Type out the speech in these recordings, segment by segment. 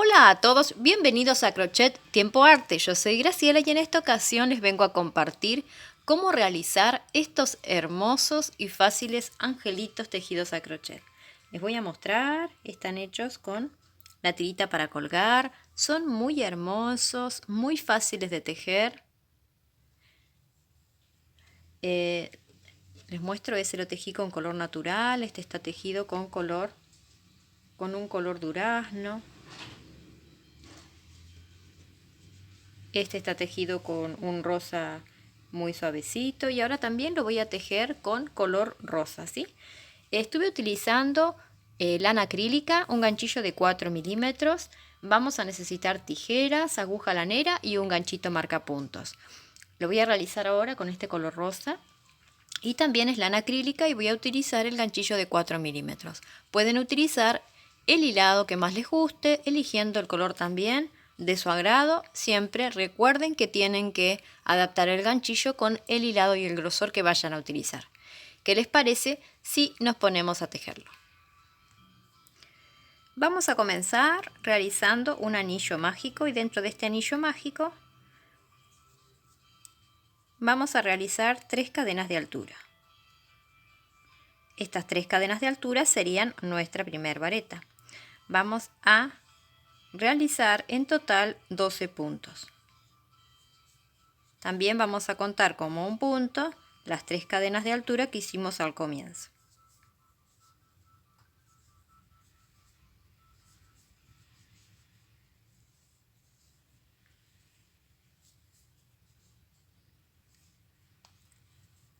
Hola a todos, bienvenidos a Crochet Tiempo Arte. Yo soy Graciela y en esta ocasión les vengo a compartir cómo realizar estos hermosos y fáciles angelitos tejidos a crochet. Les voy a mostrar, están hechos con la tirita para colgar, son muy hermosos, muy fáciles de tejer. Les muestro, ese lo tejí con color natural, este está tejido con un color durazno. Este está tejido con un rosa muy suavecito y ahora también lo voy a tejer con color rosa, ¿sí? Estuve utilizando lana acrílica, un ganchillo de 4 milímetros. Vamos a necesitar tijeras, aguja lanera y un ganchito marcapuntos. Lo voy a realizar ahora con este color rosa. Y también es lana acrílica y voy a utilizar el ganchillo de 4 milímetros. Pueden utilizar el hilado que más les guste, eligiendo el color también de su agrado. Siempre recuerden que tienen que adaptar el ganchillo con el hilado y el grosor que vayan a utilizar. ¿Qué les parece si nos ponemos a tejerlo? Vamos a comenzar realizando un anillo mágico y dentro de este anillo mágico vamos a realizar 3 cadenas de altura. Estas 3 cadenas de altura serían nuestra primer vareta. Vamos a realizar en total 12 puntos. También vamos a contar como un punto las 3 cadenas de altura que hicimos al comienzo.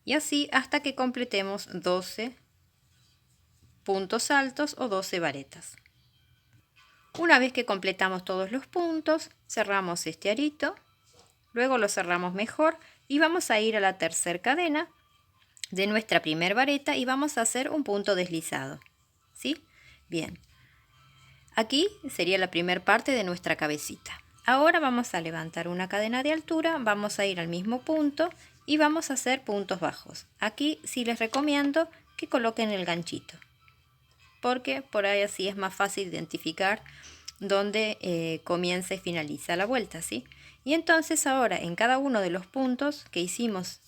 Y así hasta que completemos 12 puntos altos o 12 varetas. Una vez que completamos todos los puntos, cerramos este arito, luego lo cerramos mejor y vamos a ir a la tercera cadena de nuestra primer vareta y vamos a hacer un punto deslizado, ¿sí? Bien, aquí sería la primera parte de nuestra cabecita. Ahora vamos a levantar una cadena de altura, vamos a ir al mismo punto y vamos a hacer puntos bajos. Aquí sí les recomiendo que coloquen el ganchito, porque por ahí así es más fácil identificar dónde comienza y finaliza la vuelta, ¿sí? Y entonces ahora en cada uno de los puntos que hicimos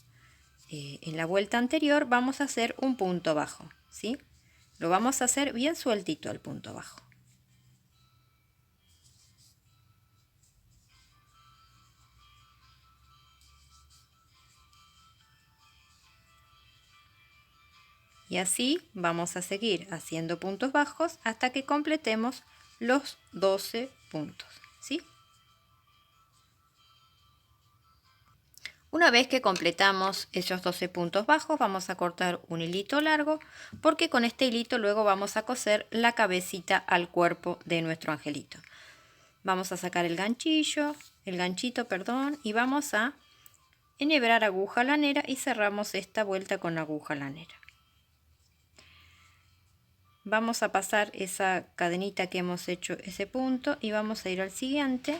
en la vuelta anterior vamos a hacer un punto bajo, ¿sí? Lo vamos a hacer bien sueltito al punto bajo. Y así vamos a seguir haciendo puntos bajos hasta que completemos los 12 puntos, ¿sí? Una vez que completamos esos 12 puntos bajos, vamos a cortar un hilito largo porque con este hilito luego vamos a coser la cabecita al cuerpo de nuestro angelito. Vamos a sacar el ganchito, perdón, y vamos a enhebrar aguja lanera y cerramos esta vuelta con aguja lanera. Vamos a pasar esa cadenita que hemos hecho ese punto y vamos a ir al siguiente.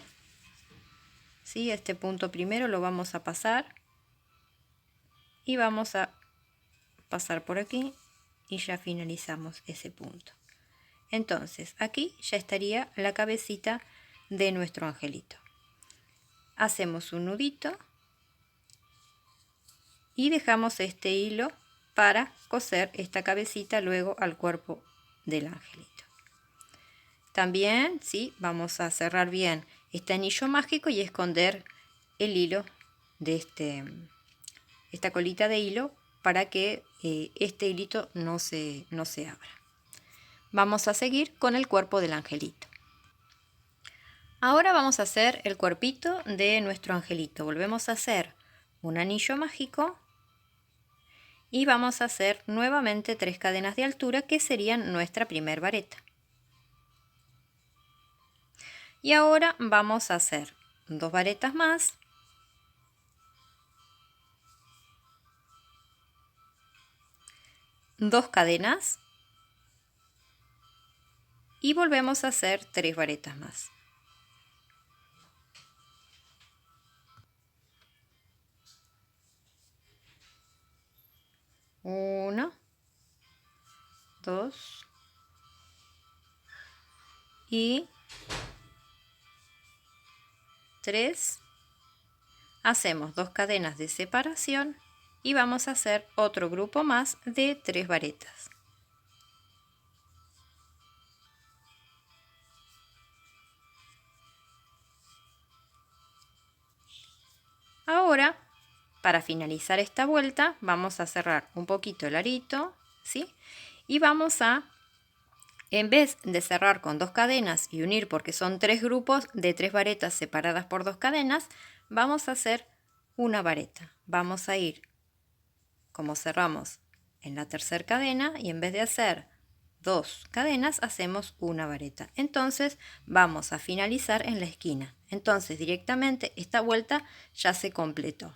¿Sí? Este punto primero lo vamos a pasar y vamos a pasar por aquí y ya finalizamos ese punto. Entonces aquí ya estaría la cabecita de nuestro angelito. Hacemos un nudito y dejamos este hilo para coser esta cabecita luego al cuerpo del angelito. También, sí, vamos a cerrar bien este anillo mágico y esconder el hilo de esta colita de hilo para que este hilito no se abra. Vamos a seguir con el cuerpo del angelito. Ahora vamos a hacer el cuerpito de nuestro angelito. Volvemos a hacer un anillo mágico y vamos a hacer nuevamente 3 cadenas de altura que serían nuestra primer vareta. Y ahora vamos a hacer 2 varetas más, dos cadenas y volvemos a hacer 3 varetas más. Una, dos y 3, hacemos 2 cadenas de separación y vamos a hacer otro grupo más de 3 varetas. Ahora, para finalizar esta vuelta, vamos a cerrar un poquito el arito, ¿sí? Y vamos a, en vez de cerrar con 2 cadenas y unir porque son 3 grupos de 3 varetas separadas por 2 cadenas, vamos a hacer una vareta. Vamos a ir como cerramos en la tercera cadena y en vez de hacer 2 cadenas hacemos una vareta. Entonces vamos a finalizar en la esquina. Entonces directamente esta vuelta ya se completó.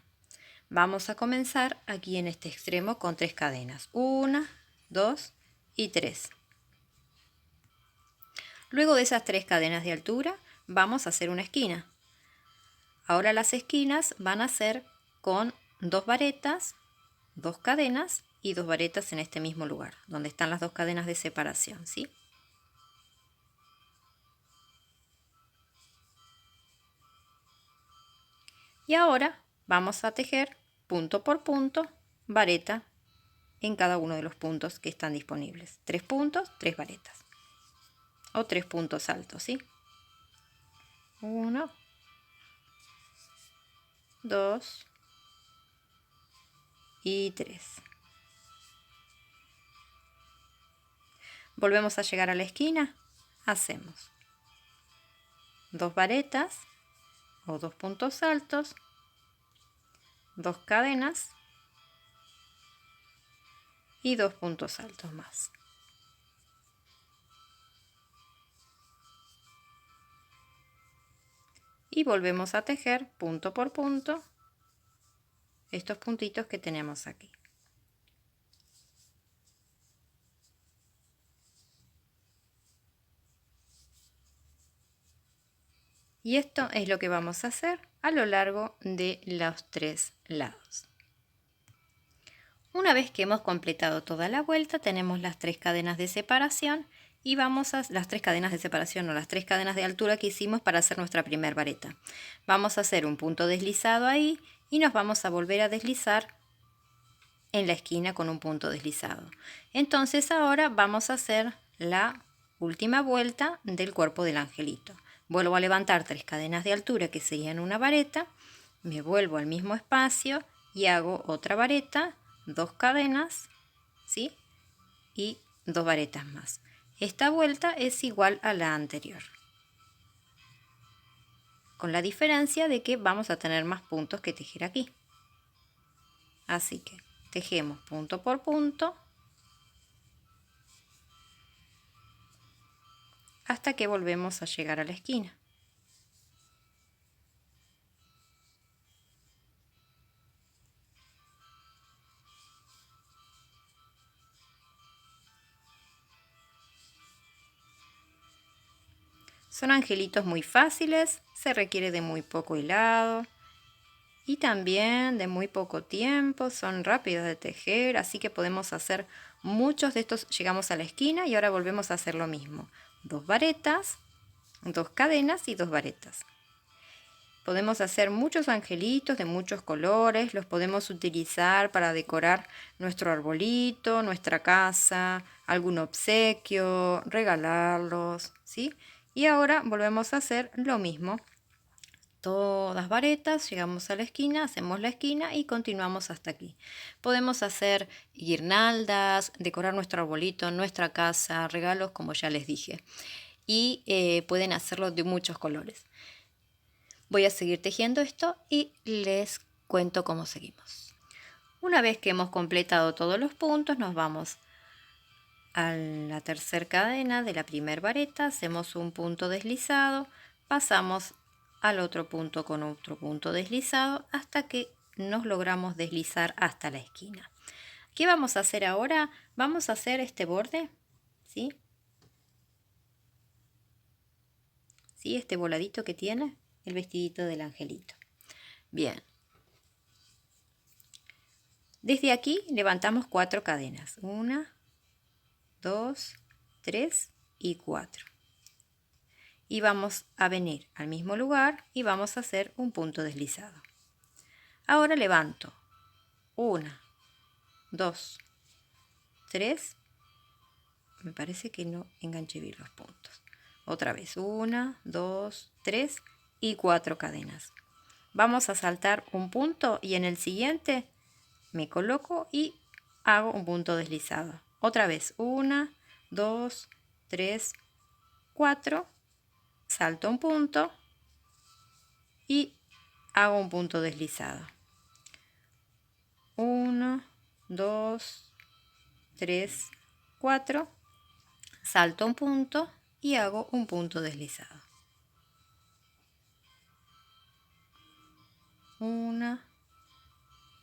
Vamos a comenzar aquí en este extremo con 3 cadenas. 1, 2 y 3. Luego de esas 3 cadenas de altura vamos a hacer una esquina. Ahora las esquinas van a ser con 2 varetas, 2 cadenas y 2 varetas en este mismo lugar, donde están las 2 cadenas de separación, ¿sí? Y ahora vamos a tejer punto por punto, vareta en cada uno de los puntos que están disponibles. 3 puntos, 3 varetas. O 3 puntos altos, ¿sí? 1, 2 y 3. Volvemos a llegar a la esquina, hacemos 2 varetas o 2 puntos altos, 2 cadenas y 2 puntos altos más. Y volvemos a tejer punto por punto estos puntitos que tenemos aquí. Y esto es lo que vamos a hacer a lo largo de los 3 lados. Una vez que hemos completado toda la vuelta, tenemos las 3 cadenas de separación y vamos a las 3 cadenas de separación o las 3 cadenas de altura que hicimos para hacer nuestra primera vareta. Vamos a hacer un punto deslizado ahí y nos vamos a volver a deslizar en la esquina con un punto deslizado. Entonces ahora vamos a hacer la última vuelta del cuerpo del angelito. Vuelvo a levantar 3 cadenas de altura que serían una vareta, me vuelvo al mismo espacio y hago otra vareta, 2 cadenas, ¿sí? Y 2 varetas más. Esta vuelta es igual a la anterior, con la diferencia de que vamos a tener más puntos que tejer aquí. Así que tejemos punto por punto hasta que volvemos a llegar a la esquina. Son angelitos muy fáciles, se requiere de muy poco hilado y también de muy poco tiempo, son rápidos de tejer, así que podemos hacer muchos de estos. Llegamos a la esquina y ahora volvemos a hacer lo mismo. 2 varetas, 2 cadenas y 2 varetas. Podemos hacer muchos angelitos de muchos colores, los podemos utilizar para decorar nuestro arbolito, nuestra casa, algún obsequio, regalarlos, ¿sí? Y ahora volvemos a hacer lo mismo. Todas varetas, llegamos a la esquina, hacemos la esquina y continuamos hasta aquí. Podemos hacer guirnaldas, decorar nuestro arbolito, nuestra casa, regalos, como ya les dije. Y pueden hacerlo de muchos colores. Voy a seguir tejiendo esto y les cuento cómo seguimos. Una vez que hemos completado todos los puntos, nos vamos a la tercera cadena de la primera vareta, hacemos un punto deslizado, pasamos al otro punto con otro punto deslizado hasta que nos logramos deslizar hasta la esquina. ¿Qué vamos a hacer ahora? Vamos a hacer este borde, ¿sí? ¿Sí? Este voladito que tiene el vestidito del angelito. Bien. Desde aquí levantamos 4 cadenas. 1, 2, 3 y 4. y vamos a venir al mismo lugar y vamos a hacer un punto deslizado. Ahora levanto 1, 2, 3, me parece que no enganché bien los puntos. Otra vez 1, 2, 3 y 4 cadenas. Vamos a saltar un punto y en el siguiente me coloco y hago un punto deslizado. Otra vez 1, 2, 3, 4, salto un punto y hago un punto deslizado. 1, 2, 3, 4, salto un punto y hago un punto deslizado. 1,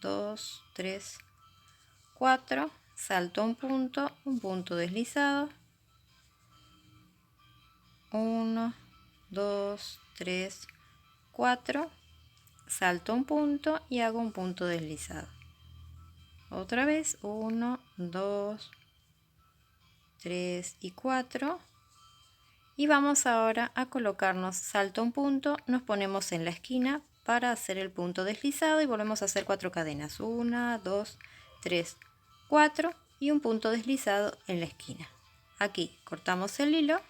2, 3, 4, salto un punto deslizado. 1, 2, 3, 4, salto un punto y hago un punto deslizado. Otra vez 1, 2, 3 y 4. Y vamos ahora a colocarnos, salto un punto, nos ponemos en la esquina para hacer el punto deslizado y volvemos a hacer 4 cadenas. 1, 2, 3, 4 y un punto deslizado en la esquina. Aquí cortamos el hilo.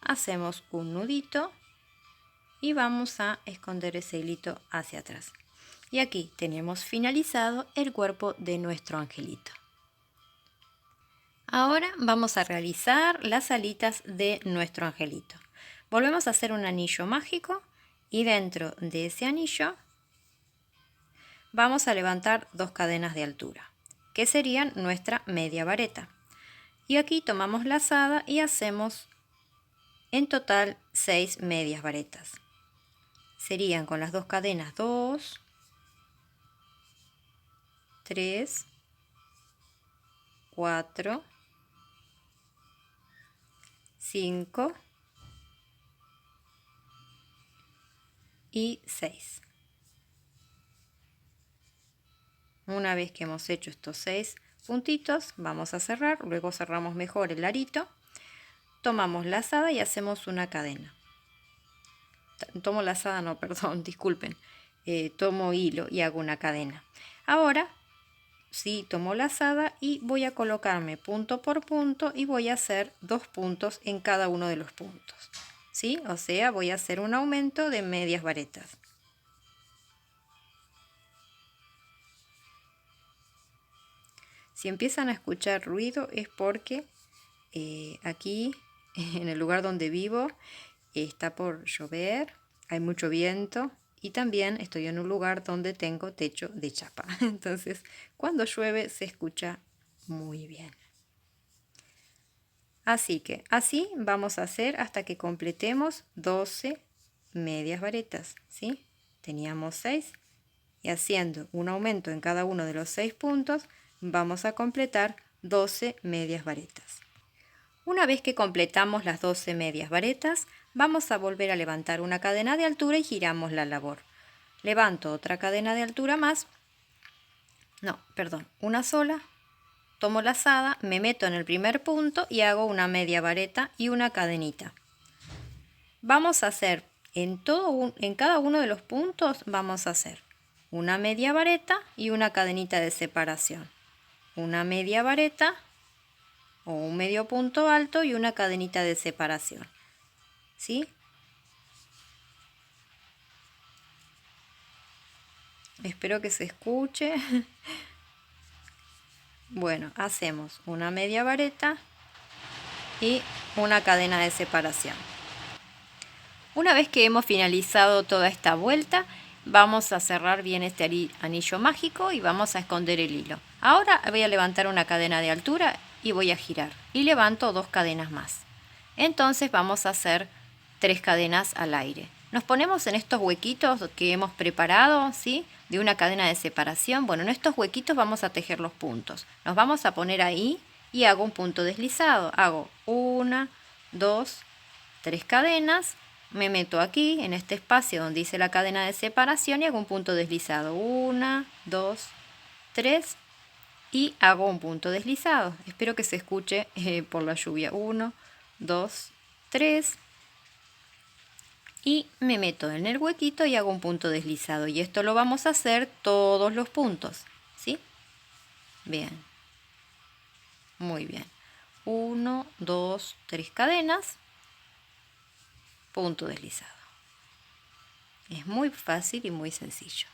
Hacemos un nudito y vamos a esconder ese hilito hacia atrás. Y aquí tenemos finalizado el cuerpo de nuestro angelito. Ahora vamos a realizar las alitas de nuestro angelito. Volvemos a hacer un anillo mágico y dentro de ese anillo vamos a levantar 2 cadenas de altura, que serían nuestra media vareta. Y aquí tomamos lazada y hacemos en total 6 medias varetas. Serían con las 2 cadenas 2, 3, 4, 5 y 6. Una vez que hemos hecho estos 6 puntitos, vamos a cerrar, luego cerramos mejor el arito, tomamos lazada y hacemos una cadena. Tomo lazada, no, perdón, disculpen, tomo hilo y hago una cadena. Ahora sí tomo lazada y voy a colocarme punto por punto y voy a hacer 2 puntos en cada uno de los puntos, ¿sí? O sea, voy a hacer un aumento de medias varetas. Si empiezan a escuchar ruido es porque aquí en el lugar donde vivo está por llover, hay mucho viento y también estoy en un lugar donde tengo techo de chapa. Entonces, cuando llueve se escucha muy bien. Así que así vamos a hacer hasta que completemos 12 medias varetas, ¿sí? Teníamos 6 y haciendo un aumento en cada uno de los 6 puntos vamos a completar 12 medias varetas. Una vez que completamos las 12 medias varetas, vamos a volver a levantar una cadena de altura y giramos la labor. Levanto otra cadena de altura más, una sola, tomo lazada, me meto en el primer punto y hago una media vareta y una cadenita. Vamos a hacer en cada uno de los puntos, vamos a hacer una media vareta y una cadenita de separación. Una media vareta o un medio punto alto y una cadenita de separación, ¿sí? Espero que se escuche. Bueno, hacemos una media vareta y una cadena de separación. Una vez que hemos finalizado toda esta vuelta, vamos a cerrar bien este anillo mágico y vamos a esconder el hilo. Ahora voy a levantar una cadena de altura y voy a girar y levanto 2 cadenas más. Entonces vamos a hacer 3 cadenas al aire. Nos ponemos en estos huequitos que hemos preparado, ¿sí? De una cadena de separación. Bueno, en estos huequitos vamos a tejer los puntos. Nos vamos a poner ahí y hago un punto deslizado. Hago 1, 2, 3 cadenas. Me meto aquí en este espacio donde hice la cadena de separación y hago un punto deslizado. 1, 2, 3 y hago un punto deslizado. Espero que se escuche por la lluvia. 1, 2, 3 y me meto en el huequito y hago un punto deslizado, y esto lo vamos a hacer todos los puntos, ¿sí? Bien, muy bien. 1, 2, 3 cadenas, punto deslizado. Es muy fácil y muy sencillo.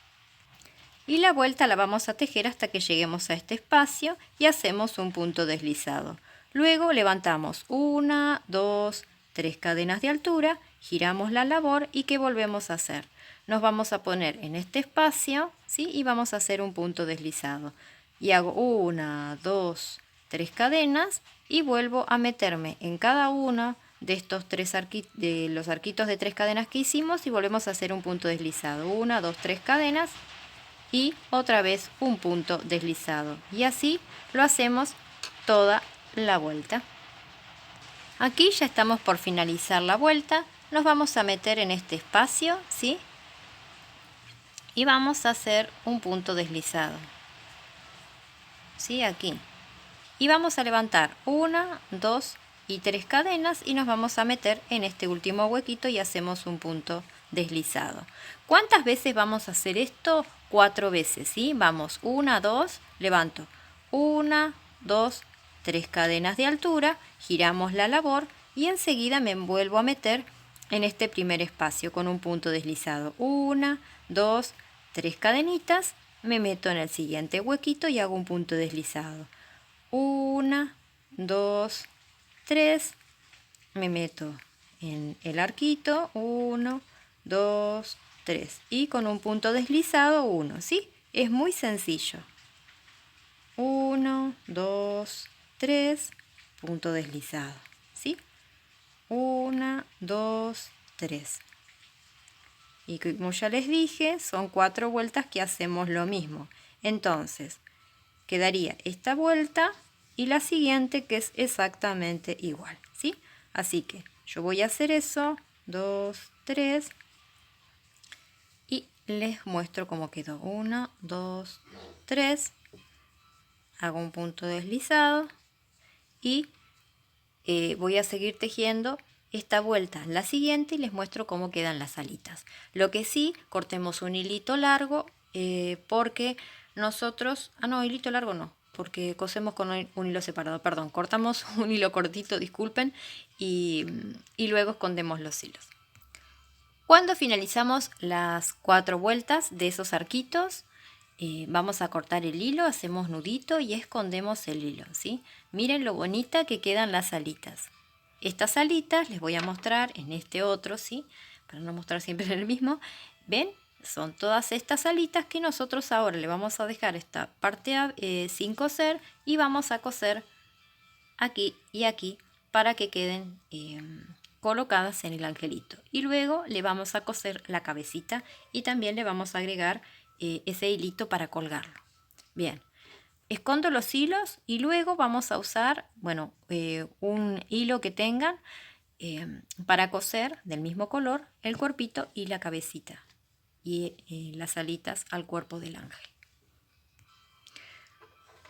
Y la vuelta la vamos a tejer hasta que lleguemos a este espacio y hacemos un punto deslizado. Luego levantamos 1, 2, 3 cadenas de altura, giramos la labor y ¿qué volvemos a hacer? Nos vamos a poner en este espacio, ¿sí? Y vamos a hacer un punto deslizado. Y hago 1, 2, 3 cadenas y vuelvo a meterme en cada uno de estos los arquitos de 3 cadenas que hicimos y volvemos a hacer un punto deslizado. 1, 2, 3 cadenas y otra vez un punto deslizado, y así lo hacemos toda la vuelta. Aquí ya estamos por finalizar la vuelta. Nos vamos a meter en este espacio, ¿sí? Y vamos a hacer un punto deslizado, ¿sí? Aquí. Y vamos a levantar 1, 2 y 3 cadenas y nos vamos a meter en este último huequito y hacemos un punto deslizado. ¿Cuántas veces vamos a hacer esto? 4 veces, ¿sí? Vamos, 1, 2, levanto 1, 2, 3 cadenas de altura, giramos la labor y enseguida me vuelvo a meter en este primer espacio con un punto deslizado. 1, 2, 3 cadenitas, me meto en el siguiente huequito y hago un punto deslizado. 1, 2, 3, me meto en el arquito, 1, 2, 3 y con un punto deslizado 1, ¿sí? Es muy sencillo. 1, 2, 3, punto deslizado, ¿sí? 1, 2, 3. Y como ya les dije, son 4 vueltas que hacemos lo mismo. Entonces, quedaría esta vuelta y la siguiente que es exactamente igual, ¿sí? Así que yo voy a hacer eso, 2, 3 y les muestro cómo quedó. 1, 2, 3, hago un punto deslizado y voy a seguir tejiendo esta vuelta, la siguiente, y les muestro cómo quedan las alitas. Lo que sí, cortemos un hilito largo porque nosotros, no, hilito largo no, porque cosemos con un hilo separado, perdón, cortamos un hilo cortito, disculpen, y luego escondemos los hilos. Cuando finalizamos las 4 vueltas de esos arquitos, vamos a cortar el hilo, hacemos nudito y escondemos el hilo, ¿sí? Miren lo bonita que quedan las alitas. Estas alitas les voy a mostrar en este otro, ¿sí? Para no mostrar siempre en el mismo. ¿Ven? Son todas estas alitas que nosotros ahora le vamos a dejar esta parte sin coser y vamos a coser aquí y aquí para que queden colocadas en el angelito. Y luego le vamos a coser la cabecita y también le vamos a agregar ese hilito para colgarlo. Bien, escondo los hilos y luego vamos a usar, bueno, un hilo que tengan para coser del mismo color el cuerpito y la cabecita y las alitas al cuerpo del ángel.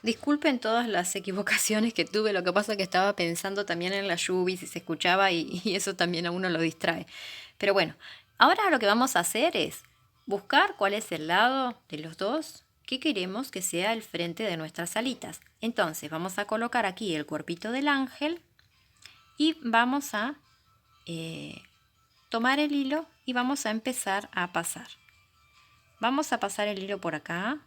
Disculpen todas las equivocaciones que tuve, lo que pasa es que estaba pensando también en la lluvia y si se escuchaba y eso también a uno lo distrae. Pero bueno, ahora lo que vamos a hacer es buscar cuál es el lado de los dos que queremos que sea el frente de nuestras alitas. Entonces vamos a colocar aquí el cuerpito del ángel y vamos a tomar el hilo y vamos a empezar a pasar. Vamos a pasar el hilo por acá.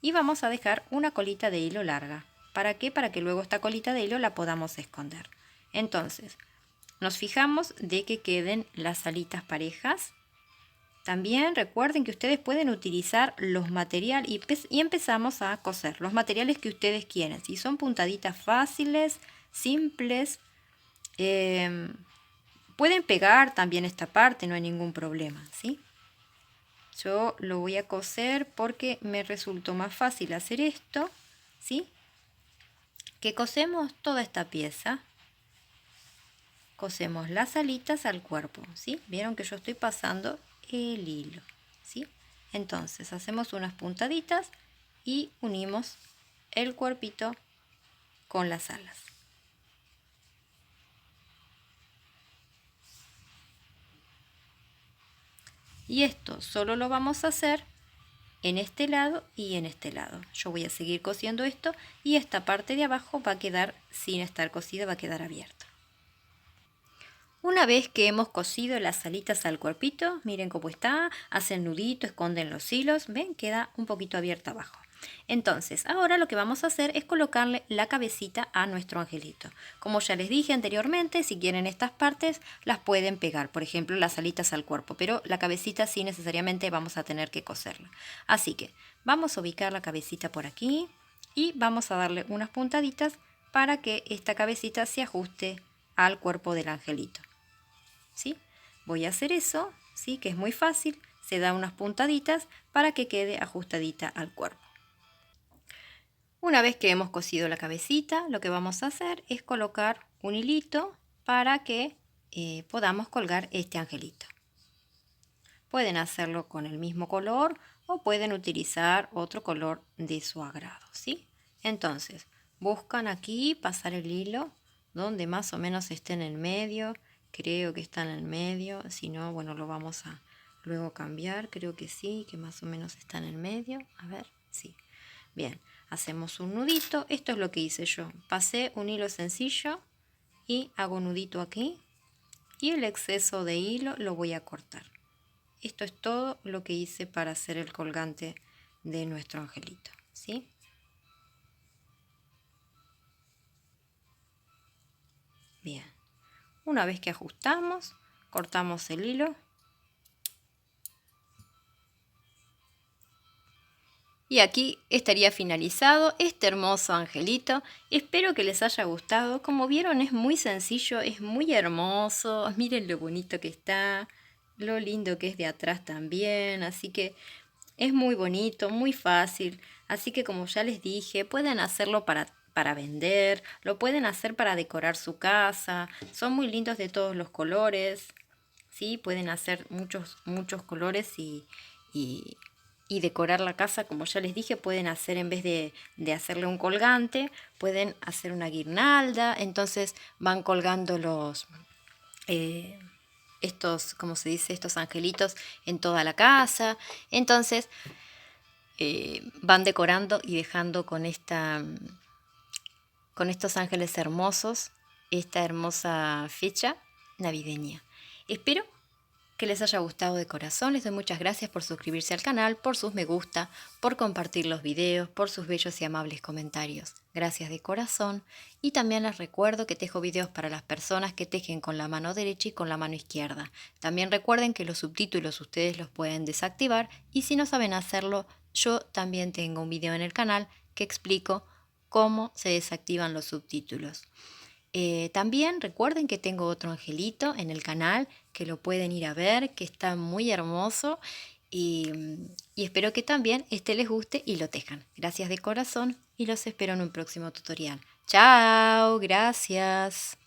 Y vamos a dejar una colita de hilo larga. ¿Para qué? Para que luego esta colita de hilo la podamos esconder. Entonces, nos fijamos de que queden las alitas parejas. También recuerden que ustedes pueden utilizar los materiales y empezamos a coser los materiales que ustedes quieren. Si son puntaditas fáciles, simples, pueden pegar también esta parte, no hay ningún problema, ¿sí? Yo lo voy a coser porque me resultó más fácil hacer esto, ¿sí? Que cosemos toda esta pieza. Cosemos las alitas al cuerpo, ¿sí? Vieron que yo estoy pasando el hilo, ¿sí? Entonces hacemos unas puntaditas y unimos el cuerpito con las alas. Y esto solo lo vamos a hacer en este lado y en este lado. Yo voy a seguir cosiendo esto y esta parte de abajo va a quedar sin estar cosida, va a quedar abierta. Una vez que hemos cosido las alitas al cuerpito, miren cómo está, hacen nudito, esconden los hilos, ven, queda un poquito abierta abajo. Entonces, ahora lo que vamos a hacer es colocarle la cabecita a nuestro angelito. Como ya les dije anteriormente, si quieren estas partes, las pueden pegar, por ejemplo, las alitas al cuerpo, pero la cabecita sí necesariamente vamos a tener que coserla. Así que vamos a ubicar la cabecita por aquí y vamos a darle unas puntaditas para que esta cabecita se ajuste al cuerpo del angelito. ¿Sí? Voy a hacer eso, ¿sí? Que es muy fácil, se da unas puntaditas para que quede ajustadita al cuerpo. Una vez que hemos cosido la cabecita, lo que vamos a hacer es colocar un hilito para que podamos colgar este angelito. Pueden hacerlo con el mismo color o pueden utilizar otro color de su agrado, ¿sí? Entonces, buscan aquí pasar el hilo donde más o menos esté en el medio. Creo que está en el medio, si no, bueno, lo vamos a luego cambiar. Creo que sí, que más o menos está en el medio. A ver, sí. Bien, hacemos un nudito. Esto es lo que hice yo. Pasé un hilo sencillo y hago un nudito aquí. Y el exceso de hilo lo voy a cortar. Esto es todo lo que hice para hacer el colgante de nuestro angelito, ¿sí? Bien. Una vez que ajustamos, cortamos el hilo. Y aquí estaría finalizado este hermoso angelito. Espero que les haya gustado. Como vieron, es muy sencillo, es muy hermoso. Miren lo bonito que está, lo lindo que es de atrás también. Así que es muy bonito, muy fácil. Así que como ya les dije, pueden hacerlo para vender, lo pueden hacer para decorar su casa. Son muy lindos de todos los colores. ¿Sí? Pueden hacer muchos colores y decorar la casa, como ya les dije, pueden hacer, en vez de hacerle un colgante, pueden hacer una guirnalda. Entonces van colgando estos, ¿cómo se dice? Estos angelitos en toda la casa. Entonces van decorando y dejando con estos ángeles hermosos esta hermosa fecha navideña. Espero que les haya gustado de corazón. Les doy muchas gracias por suscribirse al canal, por sus me gusta, por compartir los videos, por sus bellos y amables comentarios. Gracias de corazón. Y también les recuerdo que tejo videos para las personas que tejen con la mano derecha y con la mano izquierda. También recuerden que los subtítulos ustedes los pueden desactivar y si no saben hacerlo, yo también tengo un video en el canal que explico cómo se desactivan los subtítulos. También recuerden que tengo otro angelito en el canal que lo pueden ir a ver, que está muy hermoso y espero que también este les guste y lo tejan. Gracias de corazón y los espero en un próximo tutorial. ¡Chao! Gracias.